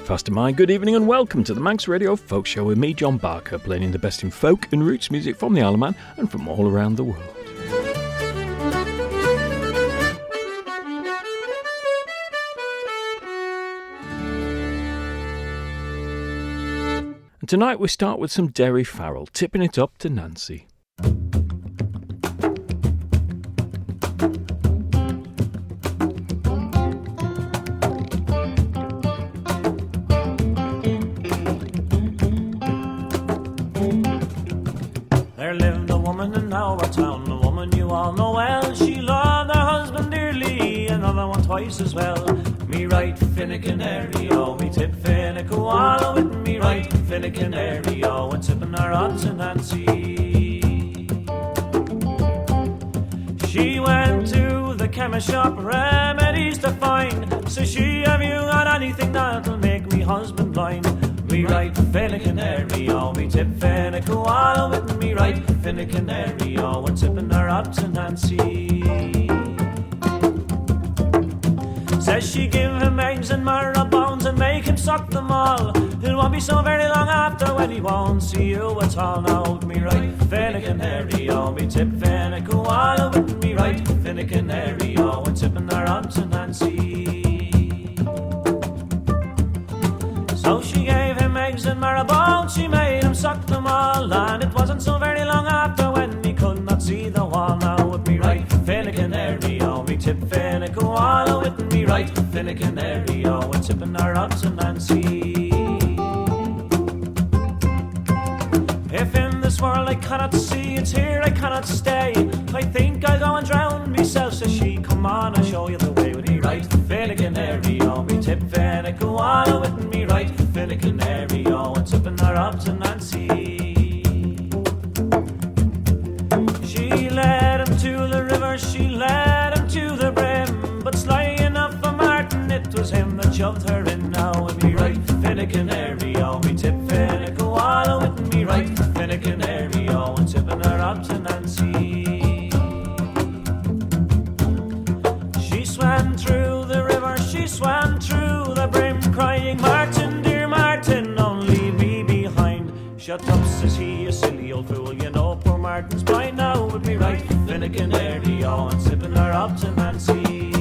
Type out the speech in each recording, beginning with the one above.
Breakfast of mine, good evening and welcome to the Manx Radio Folk Show with me, John Barker, playing the best in folk and roots music from the Isle of Man and from all around the world. And tonight we start with some Derry Farrell, tipping it up to Nancy. There lived a woman in our town, a woman you all know well. She loved her husband dearly, another one twice as well. Me right Finnegan area, oh, me tip Finnegan Walla with me right Finnegan area, oh, and tipping her up to Nancy. She went to the chemist shop, remedies to find. So she, have you got anything that'll make me husband blind? Me right Finnegan area, oh, me tip Finnegan Walla with me right Finnegan area, oh, and tipping her up to Nancy. Says she give him eggs and marrow bones and make him suck them all. It won't be so very long after when he won't see you at all. Now me right Finnegan area, oh, me tip Finnegan Walla with me right Finnegan area, oh, and tipping her up to Nancy. So she gave him eggs and marrow bones, she made him suck them all. And it wasn't so very long after when he could not see the wall. Now with me right Finnegan area, oh, me tip Finnegan Walla with me right Finnegan area, oh, and tipping her up to Nancy. If in this world I cannot see, it's here I cannot stay. I think I'll go and drown myself, says she. Come on, I'll show you the way with me right Finnegan area, oh, me tip Finnegan Walla with me right Finnegan area, oh, and tipping her up to Nancy. She led him to the river, she led him to the brim, but sly enough for Martin, it was him that shoved her in. Now with me right Finnegan area, oh, me tip Finnegan Walla with me right Finnegan area, oh, and tipping her up to Nancy. She swam through the river, she swam through the brim, crying, Martin, dear Martin, don't leave me behind. Shut up, says he, you silly old fool, you know poor Martin's blind. Now with me right Finnegan area, oh, and tipping her up to Nancy.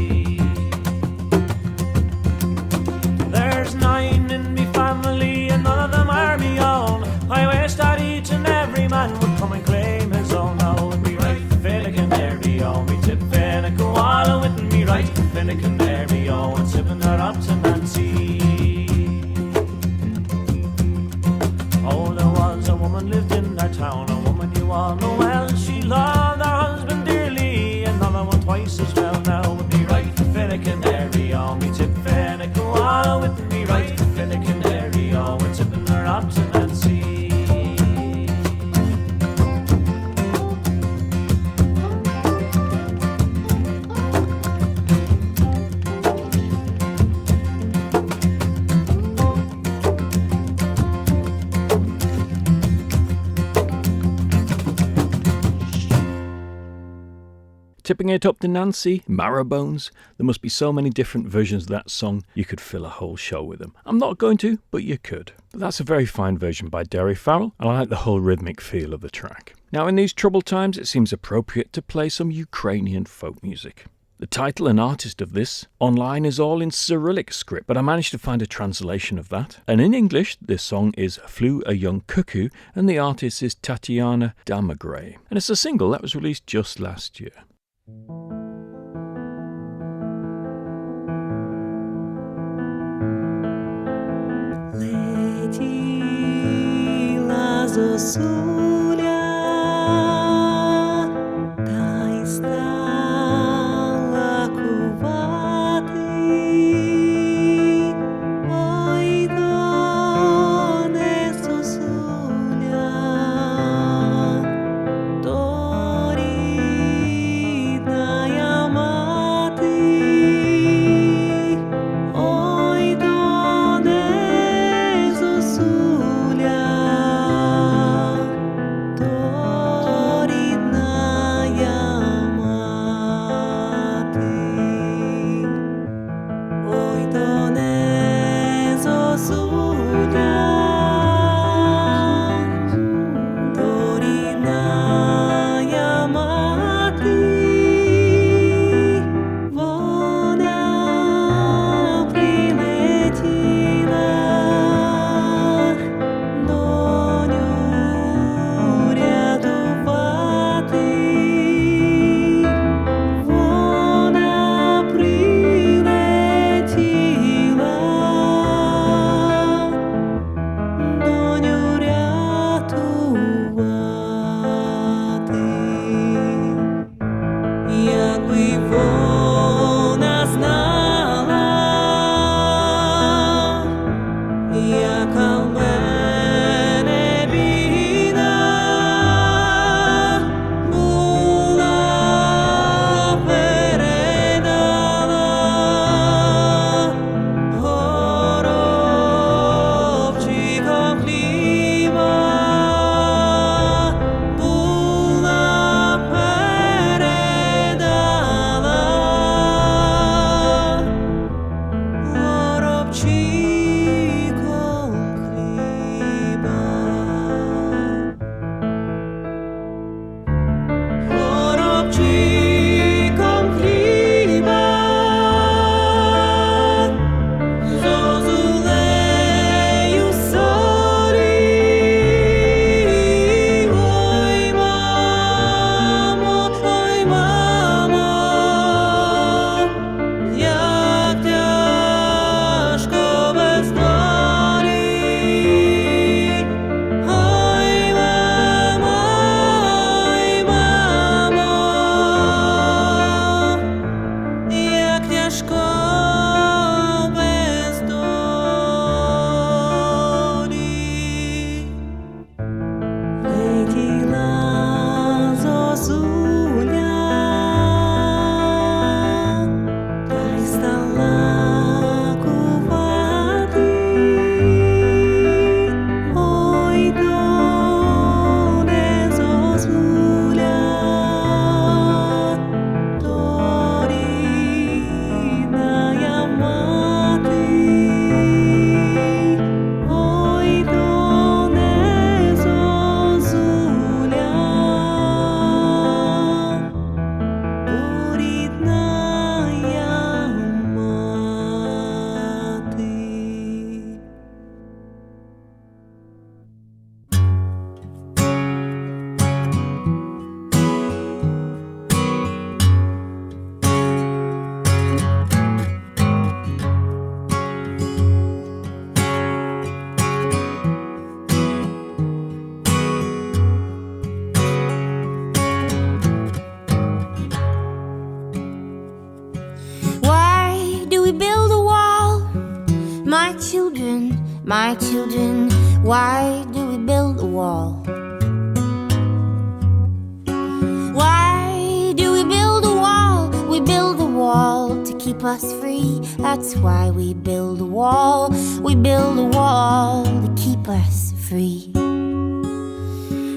There's 9 in me family and none of them are me own. I wish that each and every man would come and claim his own. Now with me right Finnegan area, oh, me tip Finnegan Walla with me right Finnegan area, oh, and tipping her up to Nancy. Oh, there was a woman lived in our town, a woman you all know well. She loved her husband dearly, another one twice as well. Now with me right Finnegan area, oh, me tip Finnegan Walla with me right Finnegan area, oh, and tipping her up to Nancy. Tipping it up to Nancy, Marrowbones. There must be so many different versions of that song, you could fill a whole show with them. I'm not going to, but you could. But that's a very fine version by Derry Farrell, and I like the whole rhythmic feel of the track. Now in these troubled times, it seems appropriate to play some Ukrainian folk music. The title and artist of this online is all in Cyrillic script, but I managed to find a translation of that. And in English, this song is Flew a Young Cuckoo, and the artist is Tatiana Damagray. And it's a single that was released just last year. Летіла зозуля, та й стала кувати. Ой, доне зозуля, то рідна я мати. Ой, доне зозуля, ciężko bez doli. Leciła Zozulia, daj stała ku wady. Oj, dole Zozulia, Dorina ja mati. Oj, dole Zozulia, Dorina ja mati. Why do we build a wall? My children, why do we build a wall? Why do we build a wall? We build a wall to keep us free. That's why we build a wall. We build a wall to keep us free.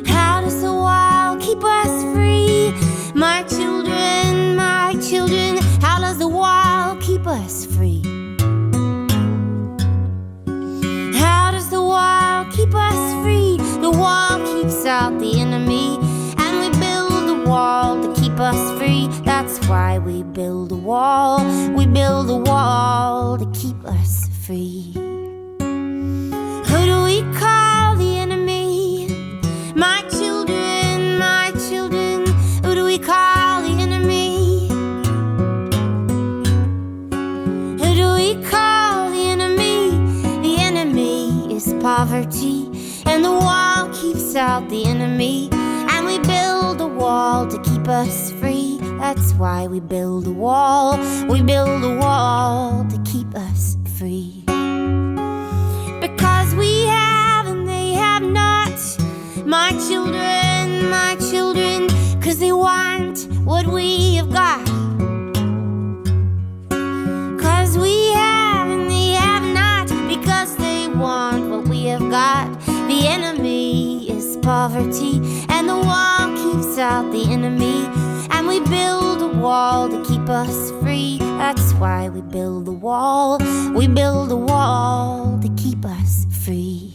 How does the wall keep us free? My children, how does the wall keep us free? How does the wall keep us free? The wall keeps out the enemy, and we build a wall to keep us free. That's why we build a wall. We build a wall to keep us free. Who do we call the enemy? My children, who do we call the enemy? Who do we call the enemy? The enemy is poverty, and the wall keeps out the enemy, and we build a wall to keep us free. That's why we build a wall. We build a wall to keep us free. Because we have and they have not. My children, 'cause they want what we have got. 'Cause we have and they have not, because they want what we have got. The enemy is poverty, and the wall keeps out the enemy, and we build a wall to keep us free. That's why we build a wall. We build a wall to keep us free.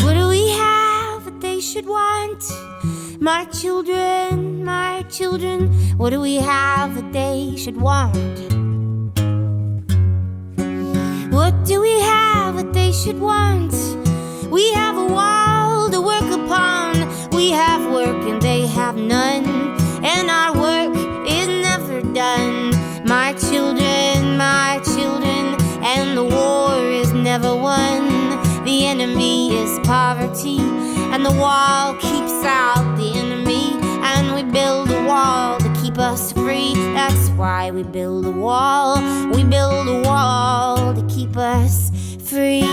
What do we have that they should want? My children, what do we have that they should want? What do we have that they should want? We have a wall to work upon. We have work and they have none, and our work is never done. My children, and the war is never won. The enemy is poverty, and the wall keeps out the enemy, and we build a wall to keep us free. That's why we build a wall. We build a wall to keep us free.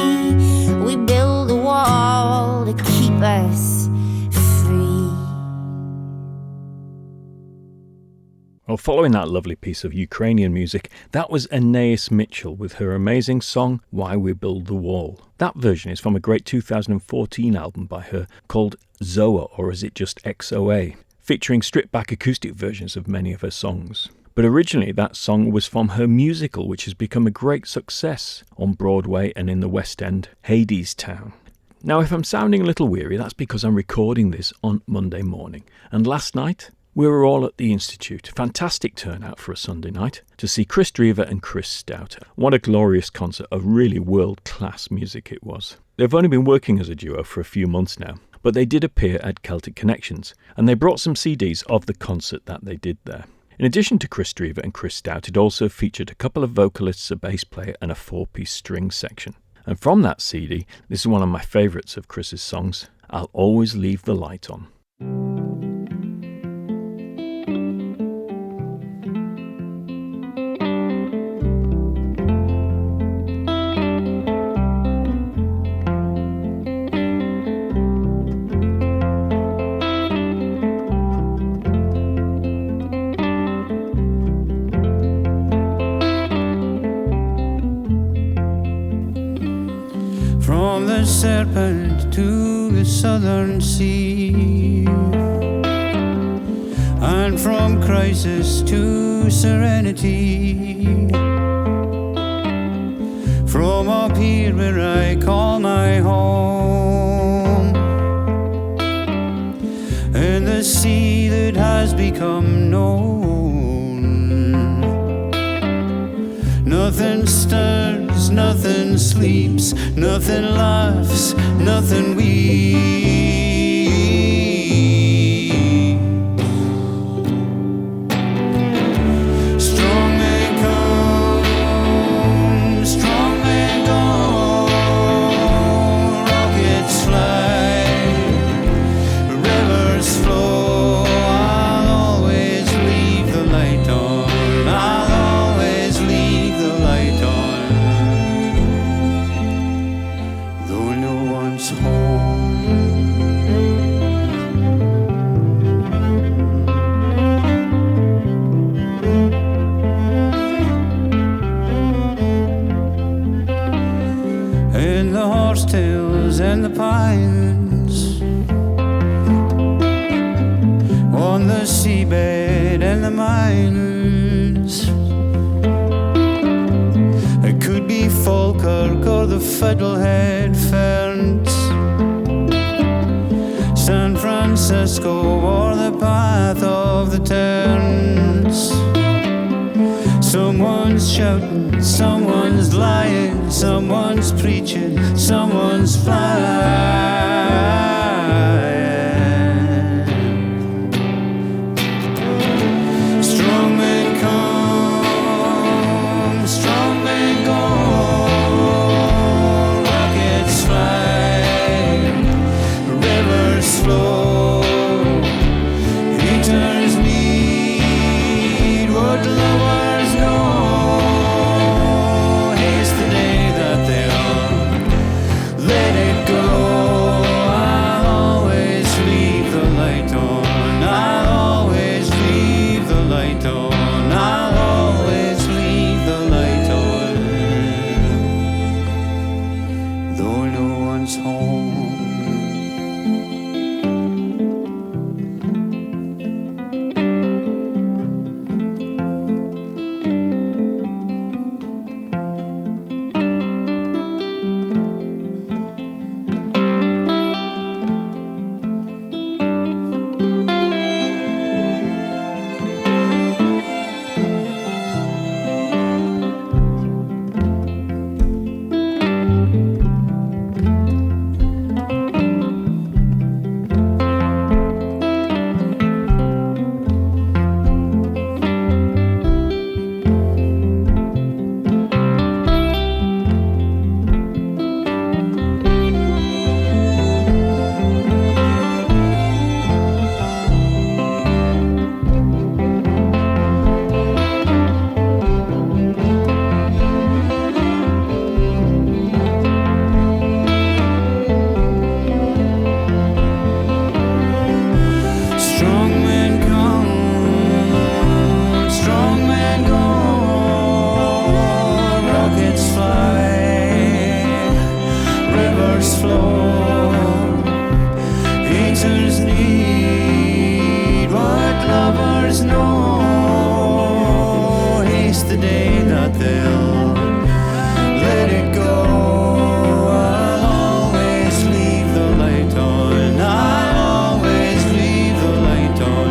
We build a wall to keep us free. Well, following that lovely piece of Ukrainian music, that was Anais Mitchell with her amazing song, Why We Build the Wall. That version is from a great 2014 album by her called Zoa, or is it just XOA, featuring stripped-back acoustic versions of many of her songs. But originally that song was from her musical, which has become a great success on Broadway and in the West End, Hadestown. Now, if I'm sounding a little weary, that's because I'm recording this on Monday morning. And last night, We were all at the Institute, a fantastic turnout for a Sunday night, to see Chris Drever and Chris Stout. What a glorious concert of really world-class music it was. They've only been working as a duo for a few months now, but they did appear at Celtic Connections, and they brought some CDs of the concert that they did there. In addition to Chris Drever and Chris Stout, it also featured a couple of vocalists, a bass player and a 4-piece string section. And from that CD, this is one of my favourites of Chris's songs, I'll Always Leave the Light On. From the serpent to the southern sea, and from crisis to serenity, from up here where I call my home, and the sea that has become known. Nothing stirs, nothing sleeps, nothing laughs, nothing weeps. Strong men come, strong men go, rockets fly, rivers flow. I'll always leave the light on. I'll always leave the light on. Though no one's home. In the horsetails and the pines, on the seabed and the mines, it could be Falkirk or the Fiddlehead Ferns, San Francisco or the path of the Terns. Someone's shouting, someone's lying, someone's preaching, someone's flying. Strong men come, strong men go, rockets fly, rivers flow, eaters need what lovers know. Haste the day that they'll let it go. I'll always leave the light on. I'll always leave the light on. I'll always leave the light on. Though no one's home. Strong men come, strong men go, rockets fly, rivers flow, eaters need what lovers know. Haste the day that they'll let it go. I'll always leave the light on. I'll always leave the light on.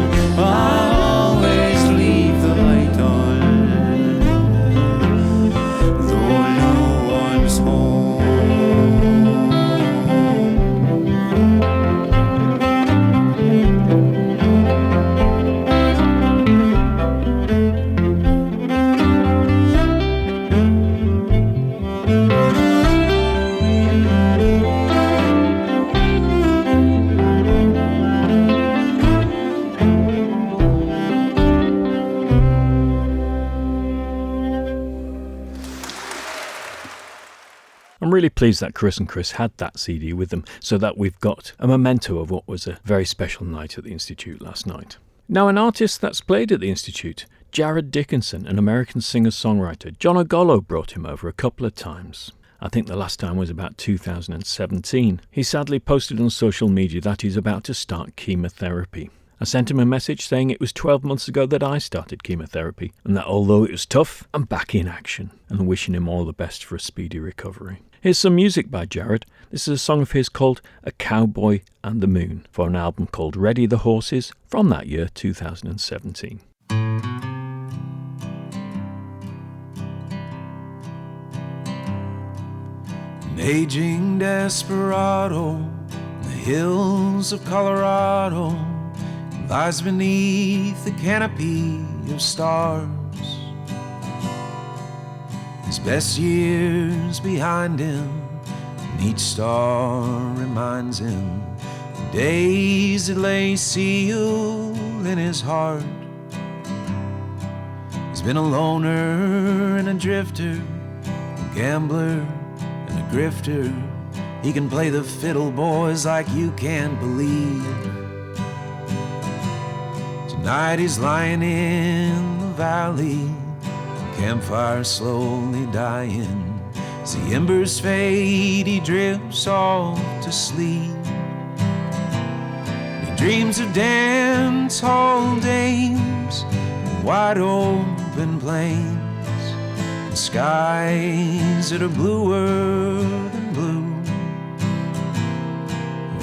really pleased that Chris and Chris had that CD with them so that we've got a memento of what was a very special night at the Institute last night. Now, an artist that's played at the Institute, Jared Dickinson, an American singer-songwriter. John Ogolo brought him over a couple of times. I think the last time was about 2017. He sadly posted on social media that he's about to start chemotherapy. I sent him a message saying it was 12 months ago that I started chemotherapy, and that although it was tough, I'm back in action, and wishing him all the best for a speedy recovery. Here's some music by Jared. This is a song of his called A Cowboy and the Moon, for an album called Ready the Horses from that year, 2017. An aging desperado in the hills of Colorado lies beneath the canopy of stars. His best years behind him, and each star reminds him the days that lay sealed in his heart. He's been a loner and a drifter, a gambler and a grifter. He can play the fiddle, boys, like you can't believe. Tonight he's lying in the valley, campfire slowly dying. As the embers fade, he drifts off to sleep. He dreams of dance hall dames and wide open plains, and skies that are bluer than blue.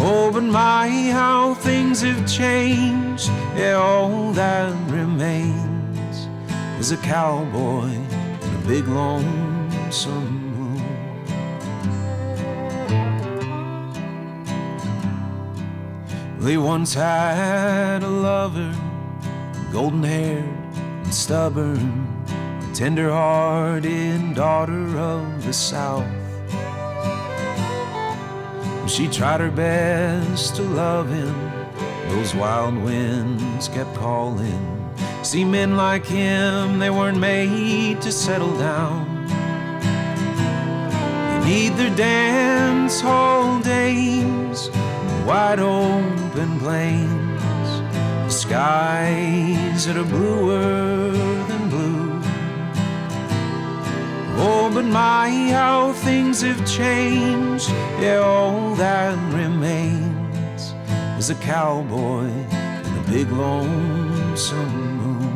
Oh, but my, how things have changed. Yeah, all that remains is a cowboy and a big lonesome moon. Well, he once had a lover, golden-haired and stubborn, a tender-hearted daughter of the South. She tried her best to love him, those wild winds kept calling. See, men like him, they weren't made to settle down. They need their dance hall dames, wide open plains, the skies that are bluer than blue. Oh, but my, how things have changed. Yeah, all that remains is a cowboy and a big lonesome moon.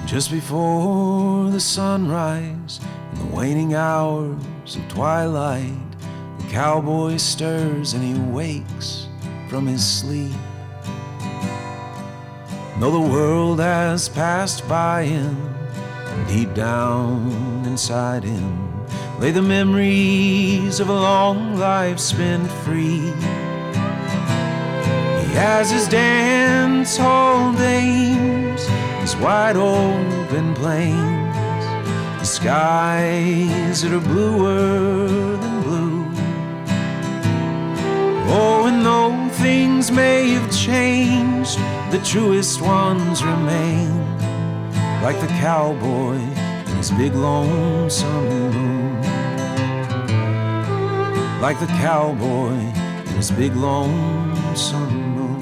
Just before the sunrise, in the waning hours of twilight, the cowboy stirs and he wakes from his sleep. Though the world has passed by him, deep down inside him lay the memories of a long life spent free. He has his dance hall dames, his wide open plains, the skies that are bluer than blue. Oh, and though things may have changed, the truest ones remain, like the cowboy and his big lonesome moon. Like the cowboy and his big lonesome moon.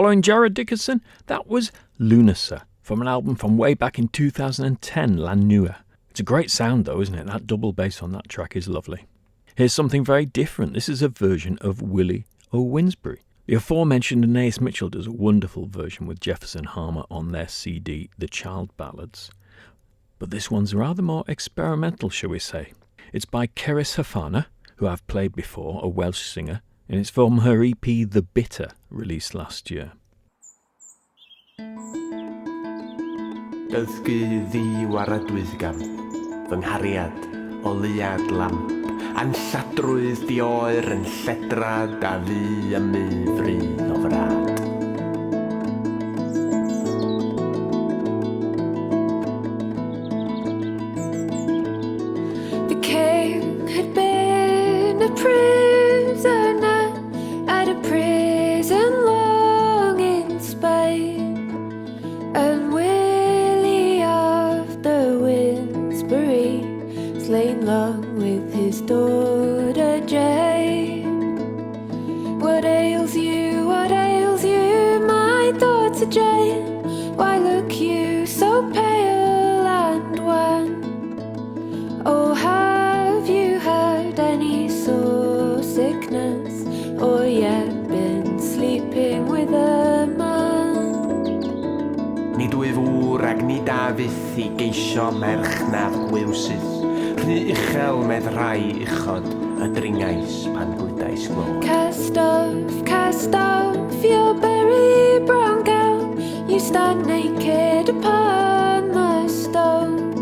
following Jared Dickinson, that was Lunacer, from an album from way back in 2010, La Nua. It's a great sound though, isn't it? That double bass on that track is lovely. Here's something very different. This is a version of Willie O'Winsbury. The aforementioned Anais Mitchell does a wonderful version with Jefferson Harmer on their CD, The Child Ballads. But this one's rather more experimental, shall we say. It's by Cerys Hafana, who I've played before, a Welsh singer, and it's from her EP The Bitter, released last year. Dysgu ddiwaradwyddgam, fy nghariad o leiad lamp, anlladrwydd dioer yn lledrad a fu y myfru o frad. The king had been a prisoner at a prison long in Spain, and Willie of the Winsbury slain long with his daughter Jane. What ails you, my daughter Jane? Why look you so pale and wan? Oh, have you had any sore sickness, or yet been sleeping with a man? Nid wyf wr ag nid a fyth I geisio merch na wiwsydd. Rhy uchel medd rai uchod y dringais pan glydais glod. Cast off your berry brown gown. You stand naked upon the stone,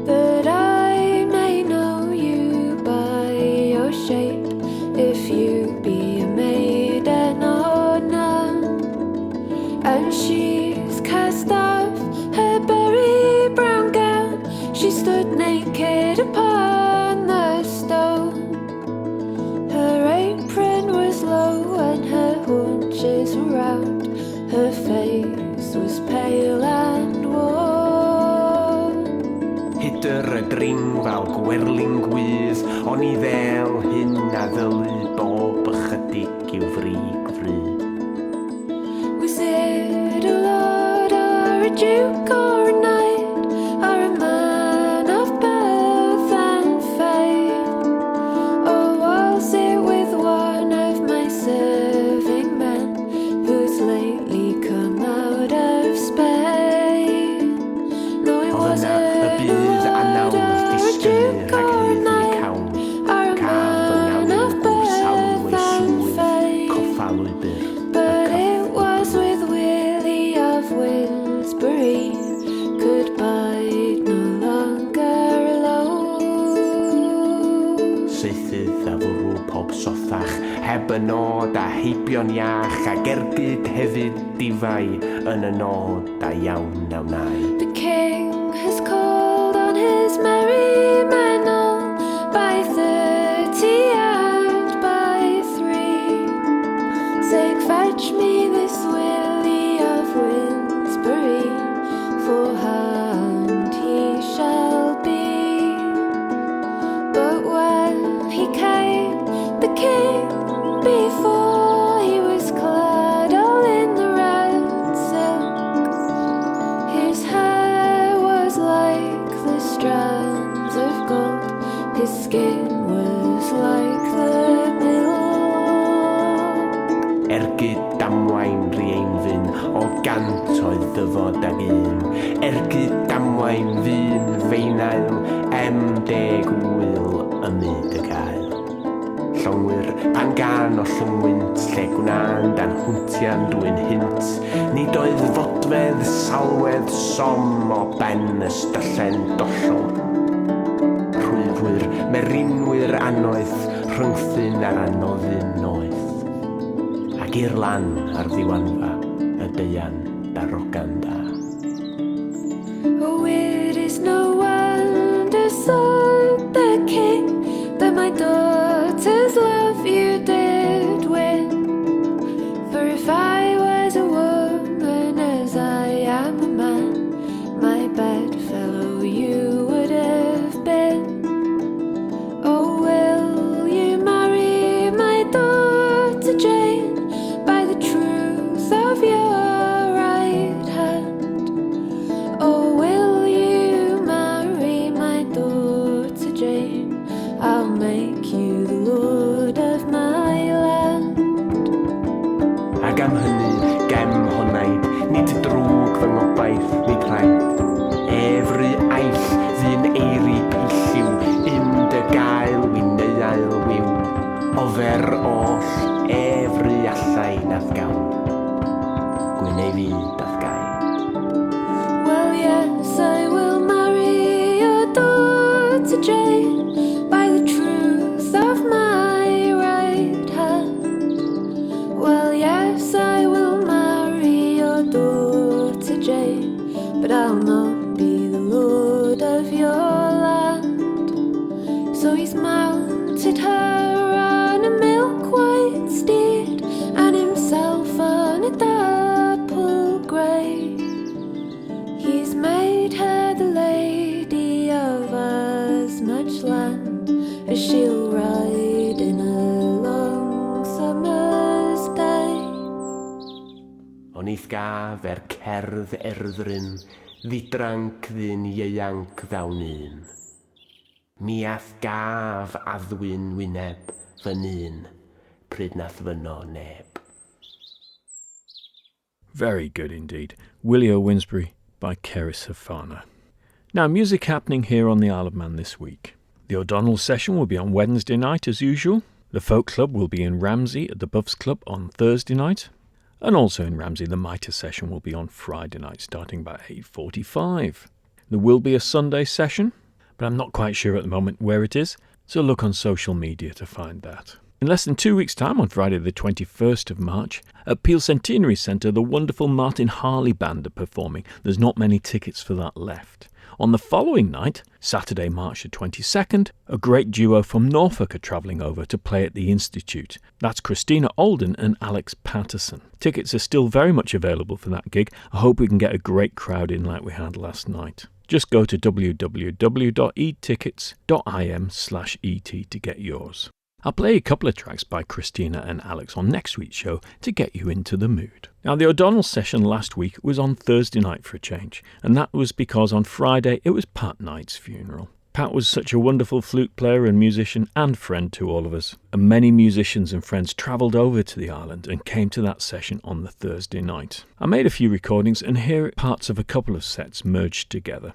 that I may know you by your shape, if you be a maiden or none. And she's cast off her berry brown gown. She stood naked upon the stone. Her apron was low and her haunches were round. Her face was pale and worn. Hyder y dring fel gwerling gwydd, ond I ddel hyn a ddylu bob ychydig i'w frig fry. Was it a lord or a duke or a knight, or a man of birth and fame? Or was it with one of my serving men, who's lately come out of Spain? No, it wasn't a lord or a duke or a knight, or a man of birth and fame. But it was with Willie of Winsbury, goodbye no longer alone. Saethydd a fwrw pob sothach, heb y nod a heibio'n iach, ac ergyd hefyd difau yn y nod a iawn awnau. The king has called on his merry men all, by 30 and by 3, saying, fetch me this Willie of Winsbury, for hound he shall be. But when he came, the king, before he was clad all in the red silk, his hair was like the strands of gold, his skin was like the milk. Ergyd damwain rhiein fyn, o gant oedd ddyfod ag un. Ergyd damwain fyn feinail, 10 wyl y myd y gael. Llongwyr pan gan o llyngwynt, lle gwna'n dan hwntian dwi'n hynt. Nid oedd fodfedd salwedd som o ben ystyllen dollol. Rhwyfwyr, merinwyr anoeth, rhyngthyn ar anoddyn noeth. Ac i'r lan ar ddiwanfa, y deian darogan da. Oh, it is no wonder, said the king, that my daughter's love you did win. For if I was a woman as I am a man, my bedfellow you would have been. Oh, will you marry my daughter Jane, by the truth but I'll not be the lord of your land. So he's mounted her on a milk-white steed, and himself on a dapple grey. He's made her the lady of as much land as she'll ride in a long summer's day. Onith gaf cerdd erdryn, ddidranc ddyn ieuanc ddawn un. Mi ath gaf addwyn wyneb fy nun, pryd nath fyno neb. Very good indeed. Willie O'Winsbury by Ceris Hafana. Now, music happening here on the Isle of Man this week. The O'Donnell session will be on Wednesday night as usual. The Folk Club will be in Ramsey at the Buffs Club on Thursday night. And also in Ramsey, the Mitre session will be on Friday night, starting by 8:45. There will be a Sunday session, but I'm not quite sure at the moment where it is, so look on social media to find that. In less than 2 weeks' time, on Friday the 21st of March, at Peel Centenary Centre, the wonderful Martin Harley Band are performing. There's not many tickets for that left. On the following night, Saturday, March the 22nd, a great duo from Norfolk are travelling over to play at the Institute. That's Christina Alden and Alex Patterson. Tickets are still very much available for that gig. I hope we can get a great crowd in like we had last night. Just go to www.etickets.im/et to get yours. I'll play a couple of tracks by Christina and Alex on next week's show to get you into the mood. Now, the O'Donnell session last week was on Thursday night for a change, and that was because on Friday it was Pat Knight's funeral. Pat was such a wonderful flute player and musician and friend to all of us, and many musicians and friends travelled over to the island and came to that session on the Thursday night. I made a few recordings, and here are parts of a couple of sets merged together.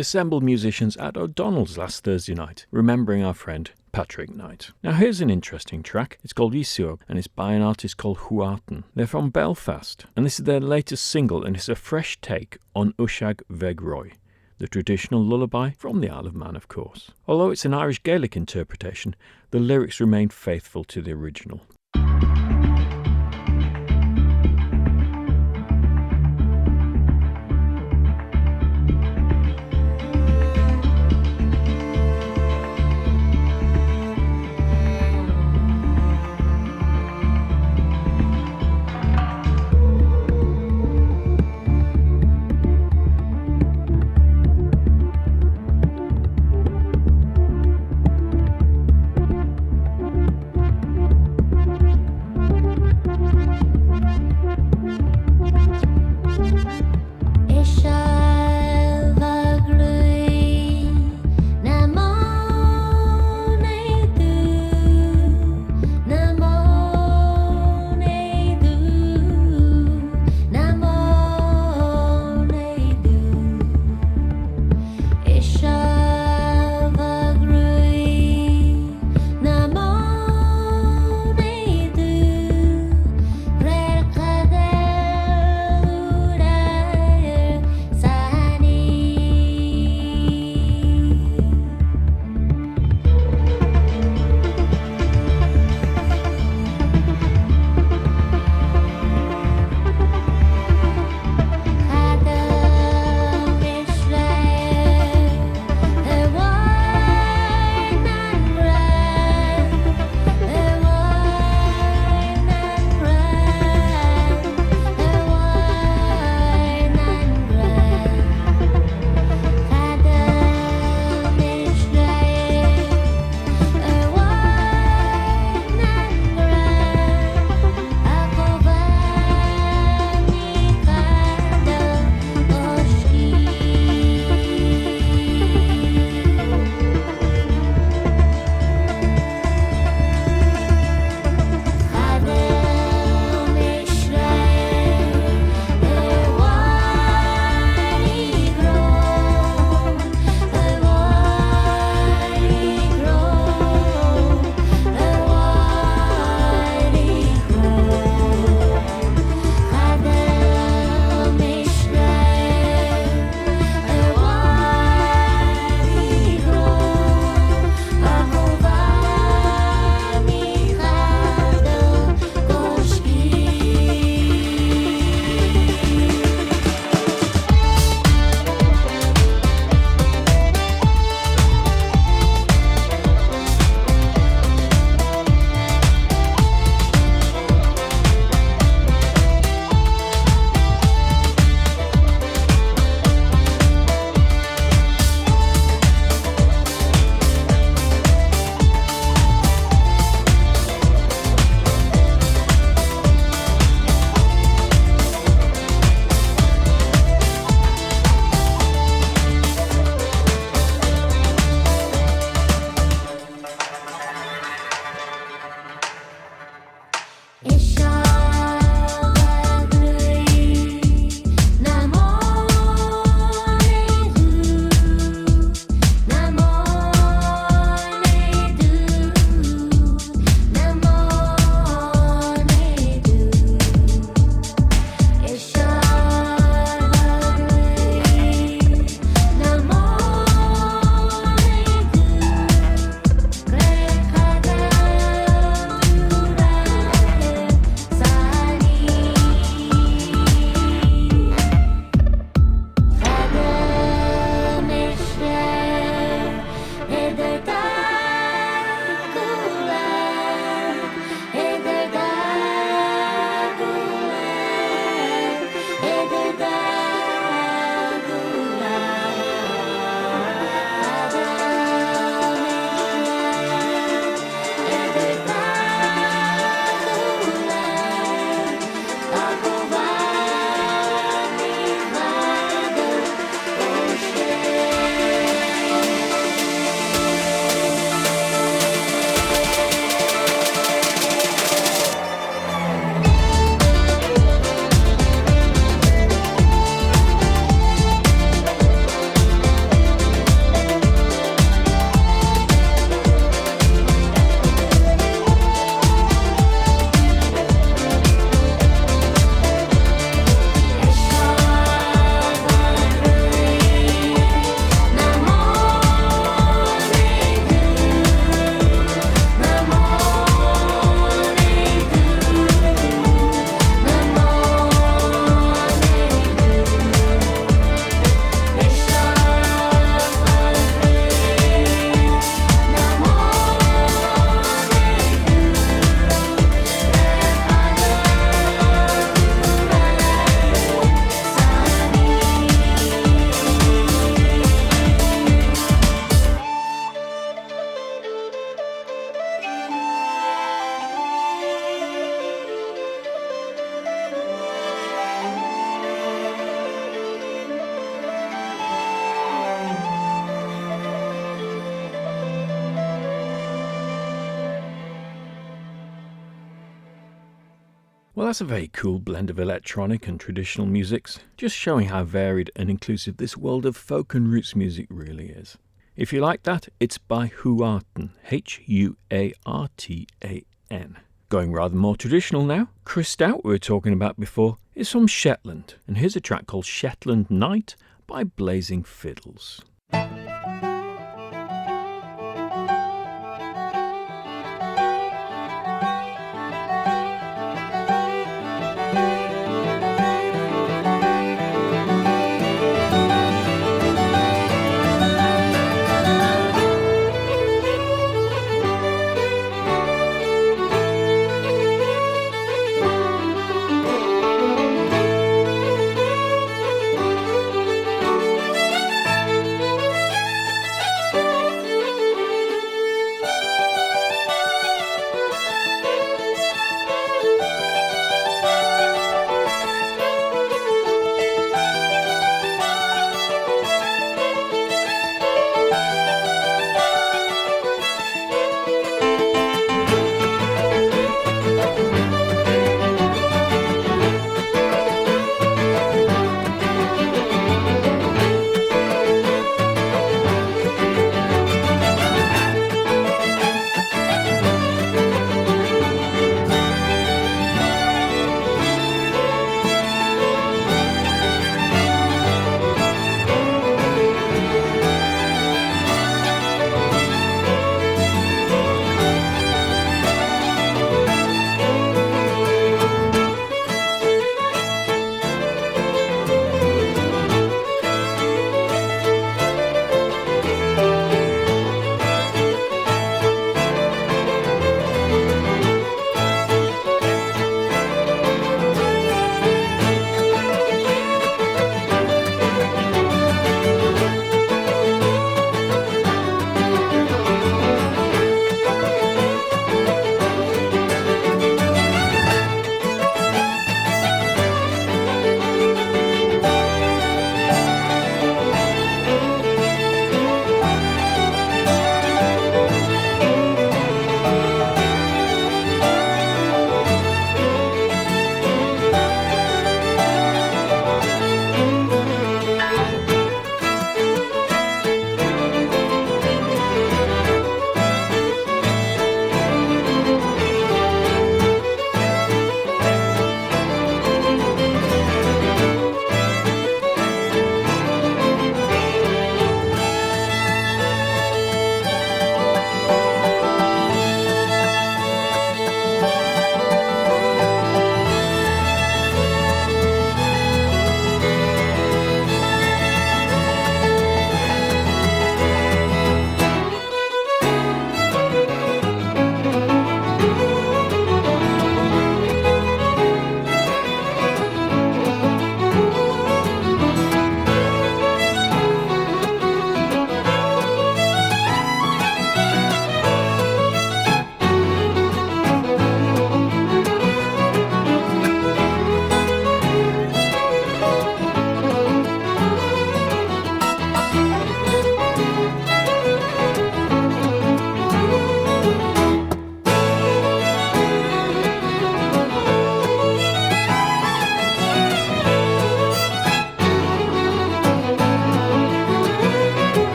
assembled musicians at O'Donnell's last Thursday night, remembering our friend Patrick Knight. Now here's an interesting track. It's called Isur, and it's by an artist called Huartan. They're from Belfast, and this is their latest single, and it's a fresh take on Ushag Veg Roy, the traditional lullaby from the Isle of Man, of course. Although it's an Irish Gaelic interpretation, the lyrics remain faithful to the original. Well, that's a very cool blend of electronic and traditional musics, just showing how varied and inclusive this world of folk and roots music really is. If you like that, it's by Huartan, Huartan. Going rather more traditional now, Chris Stout, we were talking about before, is from Shetland, and here's a track called Shetland Night by Blazing Fiddles.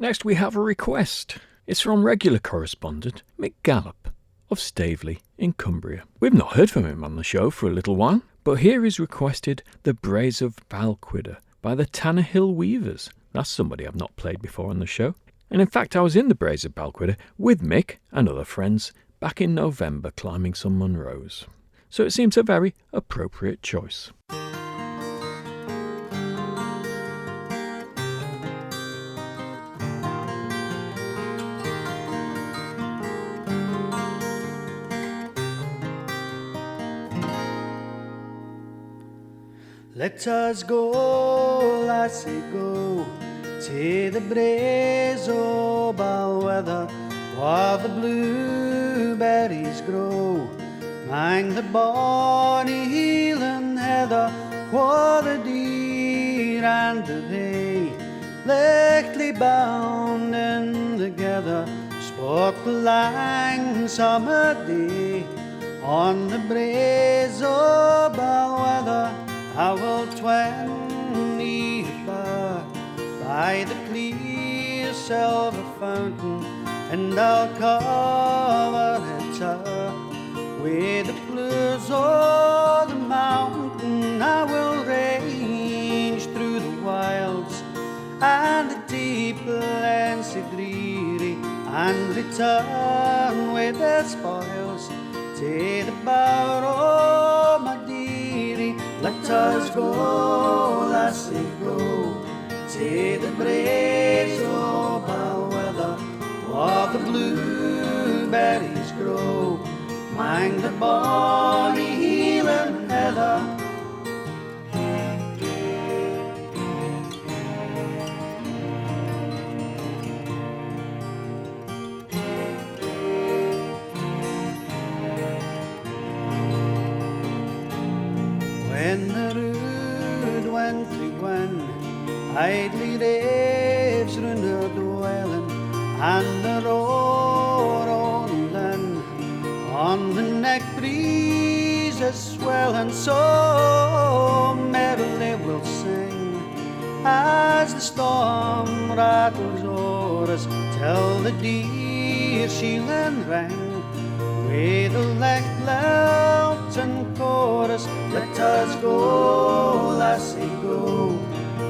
Next we have a request. It's from regular correspondent Mick Gallop of Staveley in Cumbria. We've not heard from him on the show for a little while, but here is requested The Braes of Balquhidder by the Tannahill Weavers. That's somebody I've not played before on the show. And in fact I was in the Braes of Balquhidder with Mick and other friends back in November climbing some Munros. So it seems a very appropriate choice. Let us go, lassie, go to the braes o' Balweather, where the blueberries grow, mang the bonny Hieland heather, where the deer and the they, lichtly bounding together, sport the lang summer day. On the braes o' Balweather, I will twine the bar by the clear silver fountain, and I'll cover it up with the blues o' the mountain. I will range through the wilds and the deep lands of dreary, and return with the spoils to the bower o' my dearie. Let us go, lassie, go to the braes o' Balweather, where the blueberries grow, mang the bonny Hieland heather. When the rude wintry wind idly raves round her dwelling, and the roar on the land on the neck breeze is swelling, so merrily we'll sing as the storm rattles o'er us, till the dear sheeling ring with a licht lilting chorus. Let us go, lassie, go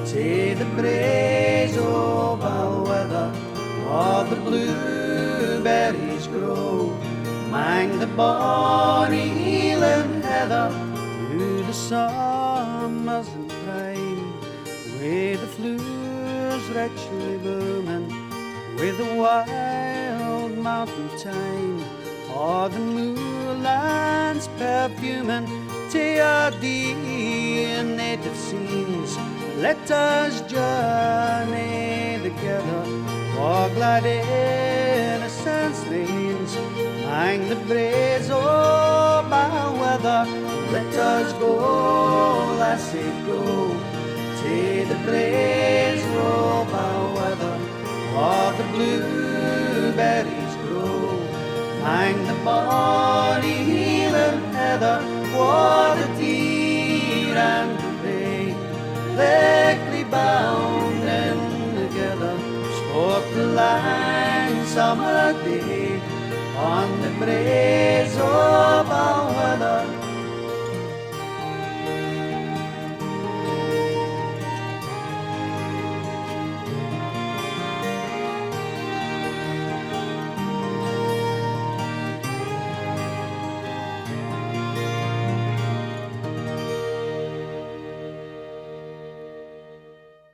to the braes o' Balweather, where the blueberries grow, mang the bonny Hieland heather. Through the summers and prime, with the flowers richly blooming, with the wild mountain thyme, or the moorlands perfuming, to our dear native scenes. Let us journey together, for glad innocence reigns, mang the braes o' Balweather. Let us go, lassie, go to the braes o' Balweather, where the blueberries grow, mang the bonny Hieland heather, where the deer and the they, lichtly bounding together, sport the lang summer day on the braes o' Balweather.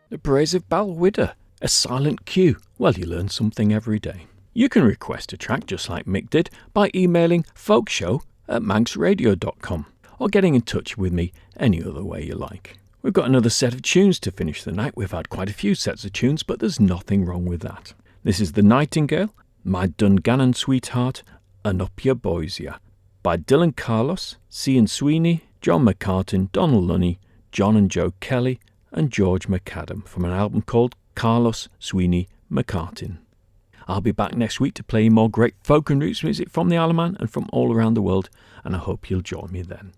The Braes of Balweather, a silent cue. Well, you learn something every day. You can request a track just like Mick did by emailing folkshow@manxradio.com or getting in touch with me any other way you like. We've got another set of tunes to finish the night. We've had quite a few sets of tunes, but there's nothing wrong with that. This is The Nightingale, My Dungannon Sweetheart, and Up Your Boysia by Dylan Carlos, Cian Sweeney, John McCartin, Donald Lunny, John and Joe Kelly, and George McAdam from an album called Carlos Sweeney McCartin. I'll be back next week to play more great folk and roots music from the Isle of Man and from all around the world, and I hope you'll join me then.